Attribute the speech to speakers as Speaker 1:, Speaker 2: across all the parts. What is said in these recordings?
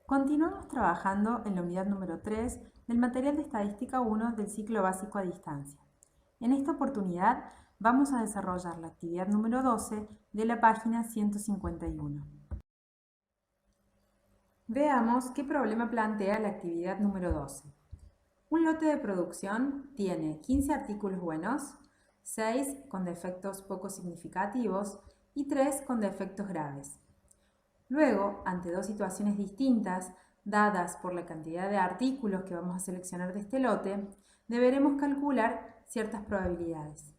Speaker 1: Continuamos trabajando en la unidad número 3 del material de Estadística 1 del ciclo básico a distancia. En esta oportunidad vamos a desarrollar la actividad número 12 de la página 151. Veamos qué problema plantea la actividad número 12. Un lote de producción tiene 15 artículos buenos, 6 con defectos poco significativos y 3 con defectos graves. Luego, ante dos situaciones distintas, dadas por la cantidad de artículos que vamos a seleccionar de este lote, deberemos calcular ciertas probabilidades.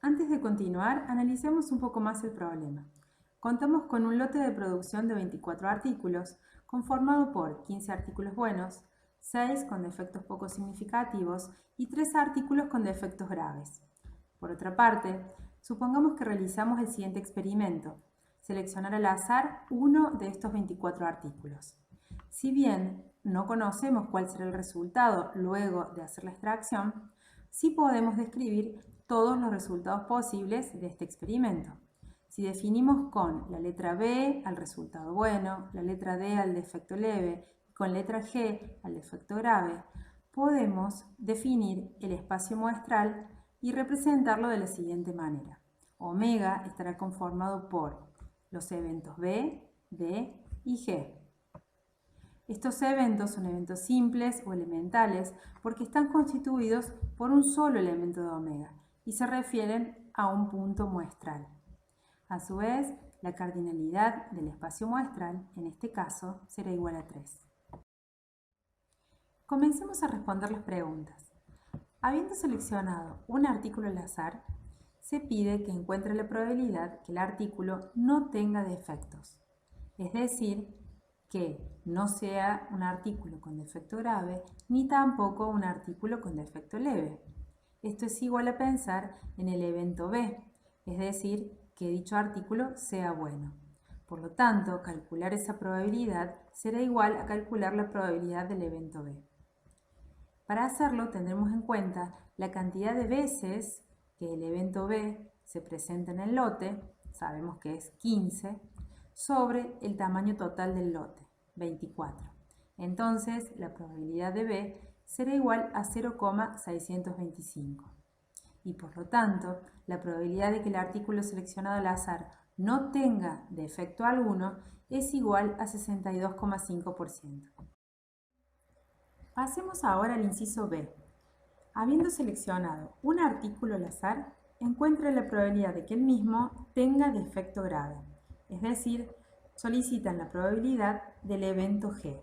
Speaker 1: Antes de continuar, analicemos un poco más el problema. Contamos con un lote de producción de 24 artículos, conformado por 15 artículos buenos, 6 con defectos poco significativos y 3 artículos con defectos graves. Por otra parte, supongamos que realizamos el siguiente experimento: seleccionar al azar uno de estos 24 artículos. Si bien no conocemos cuál será el resultado luego de hacer la extracción, sí podemos describir todos los resultados posibles de este experimento. Si definimos con la letra B al resultado bueno, la letra D al defecto leve y con letra G al defecto grave, podemos definir el espacio muestral y representarlo de la siguiente manera. Omega estará conformado por los eventos B, D y G. Estos eventos son eventos simples o elementales porque están constituidos por un solo elemento de omega y se refieren a un punto muestral. A su vez, la cardinalidad del espacio muestral, en este caso, será igual a 3. Comencemos a responder las preguntas. Habiendo seleccionado un artículo al azar, se pide que encuentre la probabilidad que el artículo no tenga defectos, es decir, que no sea un artículo con defecto grave ni tampoco un artículo con defecto leve. Esto es igual a pensar en el evento B, es decir, que dicho artículo sea bueno. Por lo tanto, calcular esa probabilidad será igual a calcular la probabilidad del evento B. Para hacerlo tendremos en cuenta la cantidad de veces que el evento B se presenta en el lote, sabemos que es 15, sobre el tamaño total del lote, 24. Entonces, la probabilidad de B será igual a 0,625. Y por lo tanto, la probabilidad de que el artículo seleccionado al azar no tenga defecto alguno es igual a 62,5%. Pasemos ahora al inciso B. Habiendo seleccionado un artículo al azar, encuentra la probabilidad de que el mismo tenga defecto grave, es decir, solicitan la probabilidad del evento G.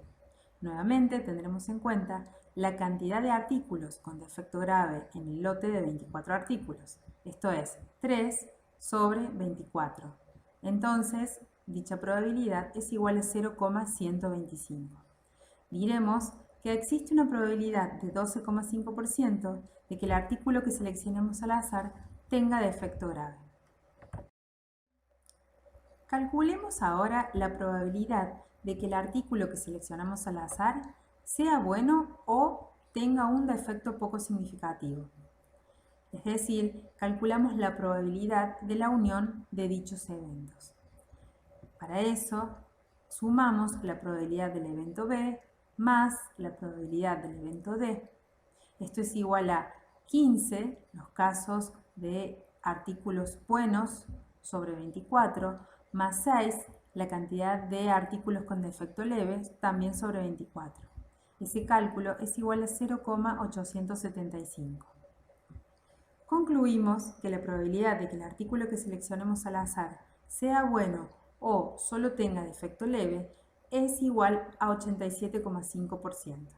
Speaker 1: Nuevamente tendremos en cuenta la cantidad de artículos con defecto grave en el lote de 24 artículos, esto es 3 sobre 24. Entonces, dicha probabilidad es igual a 0,125. Diremos que existe una probabilidad de 12,5% de que el artículo que seleccionemos al azar tenga defecto grave. Calculemos ahora la probabilidad de que el artículo que seleccionamos al azar sea bueno o tenga un defecto poco significativo. Es decir, calculamos la probabilidad de la unión de dichos eventos. Para eso, sumamos la probabilidad del evento B más la probabilidad del evento D. Esto es igual a 15, los casos de artículos buenos, sobre 24, más 6, la cantidad de artículos con defecto leve, también sobre 24. Ese cálculo es igual a 0,875. Concluimos que la probabilidad de que el artículo que seleccionemos al azar sea bueno o solo tenga defecto leve es igual a 87,5%.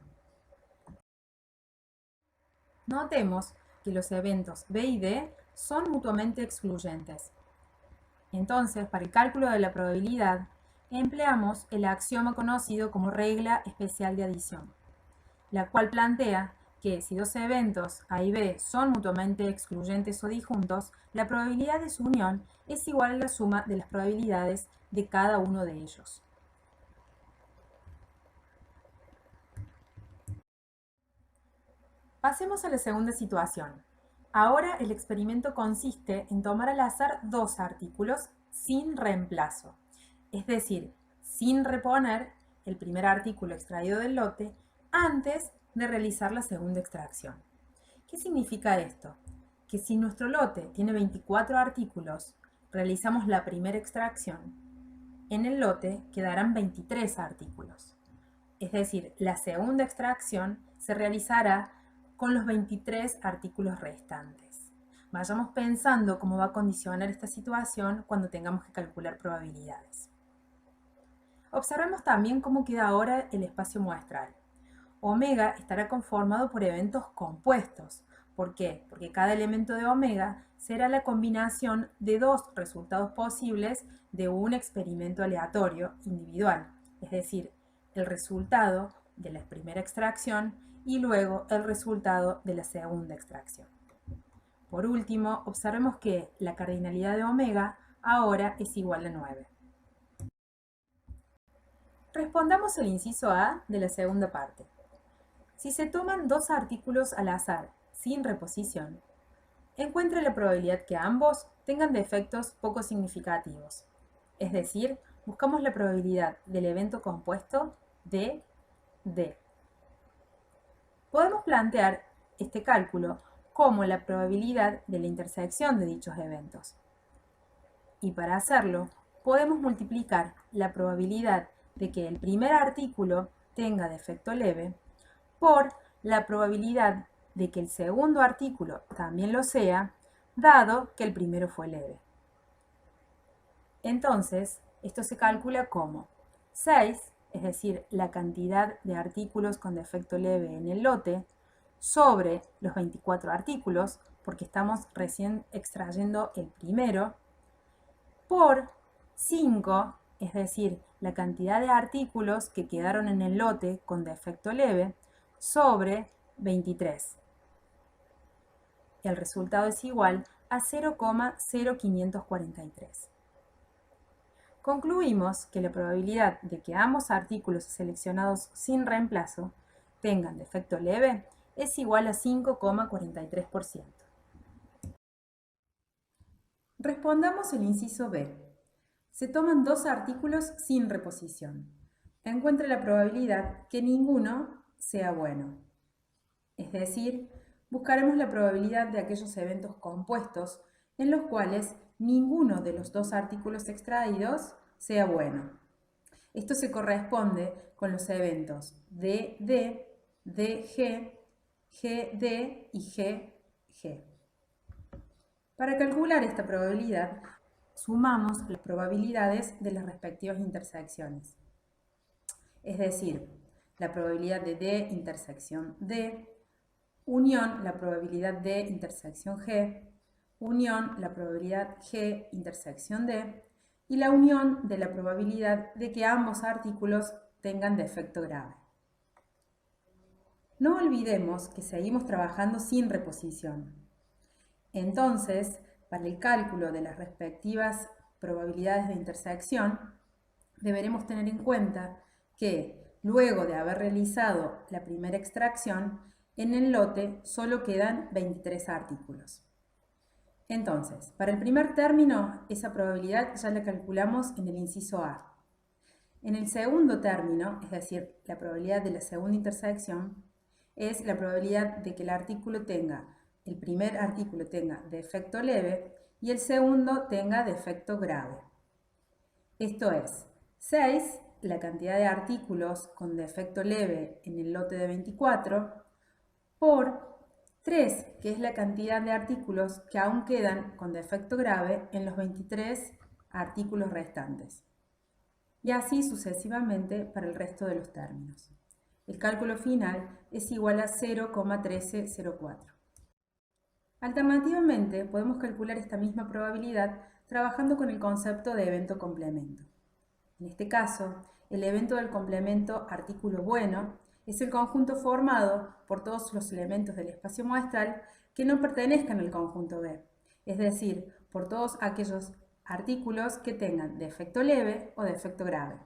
Speaker 1: Notemos que los eventos B y D son mutuamente excluyentes. Entonces, para el cálculo de la probabilidad, empleamos el axioma conocido como regla especial de adición, la cual plantea que si dos eventos A y B son mutuamente excluyentes o disjuntos, la probabilidad de su unión es igual a la suma de las probabilidades de cada uno de ellos. Pasemos a la segunda situación. Ahora el experimento consiste en tomar al azar dos artículos sin reemplazo, es decir, sin reponer el primer artículo extraído del lote antes de realizar la segunda extracción. ¿Qué significa esto? Que si nuestro lote tiene 24 artículos, realizamos la primera extracción, en el lote quedarán 23 artículos. Es decir, la segunda extracción se realizará con los 23 artículos restantes. Vayamos pensando cómo va a condicionar esta situación cuando tengamos que calcular probabilidades. Observemos también cómo queda ahora el espacio muestral. Omega estará conformado por eventos compuestos. ¿Por qué? Porque cada elemento de omega será la combinación de dos resultados posibles de un experimento aleatorio individual, es decir, el resultado de la primera extracción y luego el resultado de la segunda extracción. Por último, observemos que la cardinalidad de omega ahora es igual a 9. Respondamos el inciso A de la segunda parte. Si se toman dos artículos al azar, sin reposición, encuentre la probabilidad que ambos tengan defectos poco significativos. Es decir, buscamos la probabilidad del evento compuesto de D. Podemos plantear este cálculo como la probabilidad de la intersección de dichos eventos. Y para hacerlo, podemos multiplicar la probabilidad de que el primer artículo tenga defecto leve por la probabilidad de que el segundo artículo también lo sea, dado que el primero fue leve. Entonces, esto se calcula como 6, es decir, la cantidad de artículos con defecto leve en el lote, sobre los 24 artículos, porque estamos recién extrayendo el primero, por 5, es decir, la cantidad de artículos que quedaron en el lote con defecto leve, sobre 23. El resultado es igual a 0,0543. Concluimos que la probabilidad de que ambos artículos seleccionados sin reemplazo tengan defecto leve es igual a 5,43%. Respondamos el inciso B. Se toman dos artículos sin reposición. Encuentre la probabilidad que ninguno sea bueno. Es decir, buscaremos la probabilidad de aquellos eventos compuestos en los cuales ninguno de los dos artículos extraídos sea bueno. Esto se corresponde con los eventos DD, DG, GD y GG. Para calcular esta probabilidad, sumamos las probabilidades de las respectivas intersecciones. Es decir, la probabilidad de D intersección D, unión la probabilidad D intersección G, unión la probabilidad G intersección D, y la unión de la probabilidad de que ambos artículos tengan defecto grave. No olvidemos que seguimos trabajando sin reposición. Entonces, para el cálculo de las respectivas probabilidades de intersección, deberemos tener en cuenta que luego de haber realizado la primera extracción, en el lote solo quedan 23 artículos. Entonces, para el primer término, esa probabilidad ya la calculamos en el inciso A. En el segundo término, es decir, la probabilidad de la segunda intersección, es la probabilidad de que el primer artículo tenga defecto leve y el segundo tenga defecto grave. Esto es 6, la cantidad de artículos con defecto leve en el lote de 24, por 3, que es la cantidad de artículos que aún quedan con defecto grave en los 23 artículos restantes. Y así sucesivamente para el resto de los términos. El cálculo final es igual a 0,1304. Alternativamente, podemos calcular esta misma probabilidad trabajando con el concepto de evento complemento. En este caso, el evento del complemento artículo bueno es el conjunto formado por todos los elementos del espacio muestral que no pertenezcan al conjunto B, es decir, por todos aquellos artículos que tengan defecto leve o defecto grave.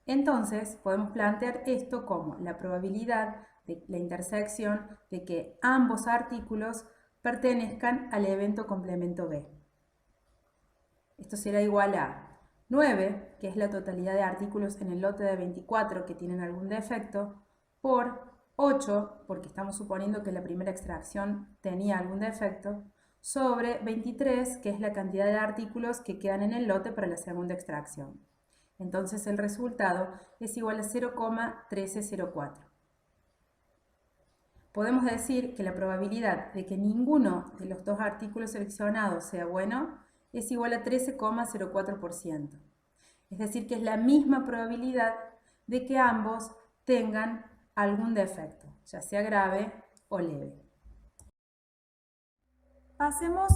Speaker 1: Entonces, podemos plantear esto como la probabilidad de la intersección de que ambos artículos pertenezcan al evento complemento B. Esto será igual a 9, que es la totalidad de artículos en el lote de 24 que tienen algún defecto, por 8, porque estamos suponiendo que la primera extracción tenía algún defecto, sobre 23, que es la cantidad de artículos que quedan en el lote para la segunda extracción. Entonces el resultado es igual a 0,1304. Podemos decir que la probabilidad de que ninguno de los dos artículos seleccionados sea bueno es igual a 13,04%. Es decir, que es la misma probabilidad de que ambos tengan algún defecto, ya sea grave o leve. Pasemos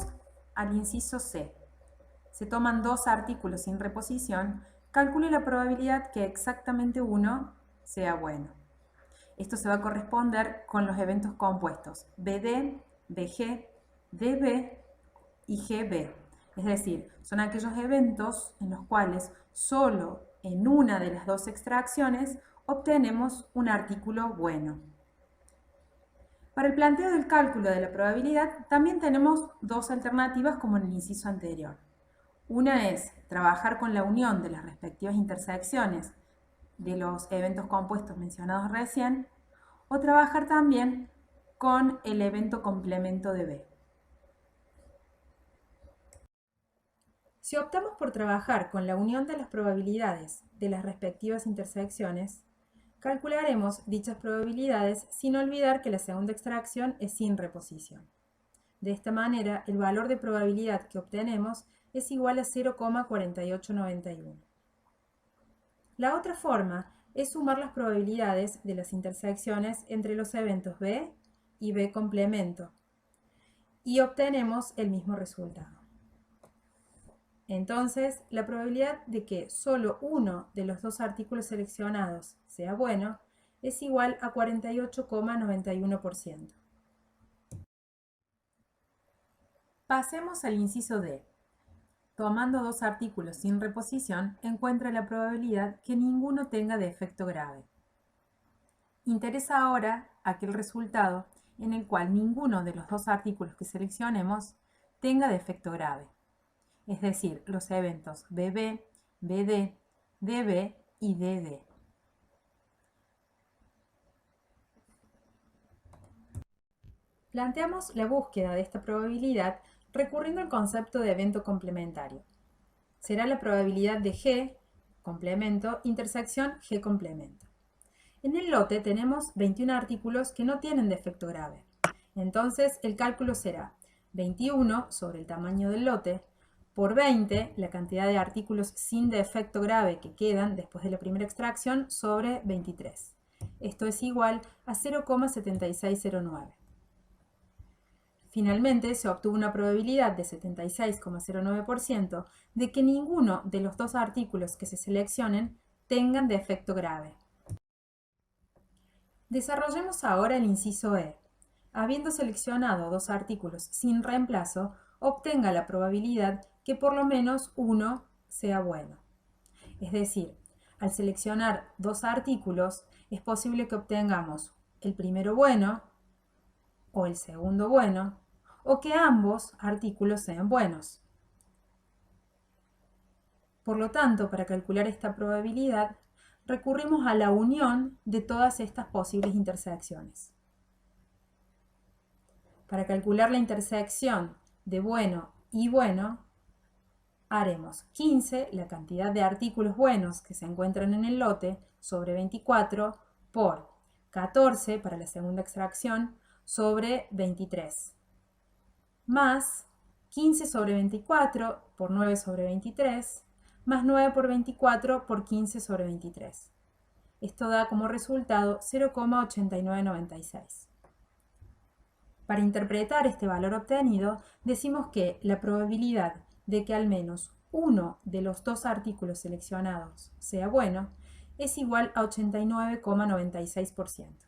Speaker 1: al inciso C. Se toman dos artículos sin reposición, calcule la probabilidad que exactamente uno sea bueno. Esto se va a corresponder con los eventos compuestos BD, BG, DB y GB. Es decir, son aquellos eventos en los cuales solo en una de las dos extracciones obtenemos un artículo bueno. Para el planteo del cálculo de la probabilidad también tenemos dos alternativas como en el inciso anterior. Una es trabajar con la unión de las respectivas intersecciones de los eventos compuestos mencionados recién, o trabajar también con el evento complemento de B. Si optamos por trabajar con la unión de las probabilidades de las respectivas intersecciones, calcularemos dichas probabilidades sin olvidar que la segunda extracción es sin reposición. De esta manera, el valor de probabilidad que obtenemos es igual a 0,4891. La otra forma es sumar las probabilidades de las intersecciones entre los eventos B y B complemento y obtenemos el mismo resultado. Entonces, la probabilidad de que solo uno de los dos artículos seleccionados sea bueno es igual a 48,91%. Pasemos al inciso D. Tomando dos artículos sin reposición, encuentra la probabilidad que ninguno tenga defecto grave. Interesa ahora aquel resultado en el cual ninguno de los dos artículos que seleccionemos tenga defecto grave, es decir, los eventos BB, BD, DB y DD. Planteamos la búsqueda de esta probabilidad recurriendo al concepto de evento complementario. Será la probabilidad de G, complemento, intersección G complemento. En el lote tenemos 21 artículos que no tienen defecto grave. Entonces el cálculo será 21 sobre el tamaño del lote por 20, la cantidad de artículos sin defecto grave que quedan después de la primera extracción, sobre 23. Esto es igual a 0,7609. Finalmente, se obtuvo una probabilidad de 76,09% de que ninguno de los dos artículos que se seleccionen tengan defecto grave. Desarrollemos ahora el inciso E. Habiendo seleccionado dos artículos sin reemplazo, obtenga la probabilidad que por lo menos uno sea bueno. Es decir, al seleccionar dos artículos, es posible que obtengamos el primero bueno o el segundo bueno, o que ambos artículos sean buenos. Por lo tanto, para calcular esta probabilidad, recurrimos a la unión de todas estas posibles intersecciones. Para calcular la intersección de bueno y bueno, haremos 15, la cantidad de artículos buenos que se encuentran en el lote, sobre 24, por 14 para la segunda extracción, sobre 23, más 15 sobre 24 por 9 sobre 23, más 9 por 24 por 15 sobre 23. Esto da como resultado 0,8996. Para interpretar este valor obtenido, decimos que la probabilidad de que al menos uno de los dos artículos seleccionados sea bueno es igual a 89,96%.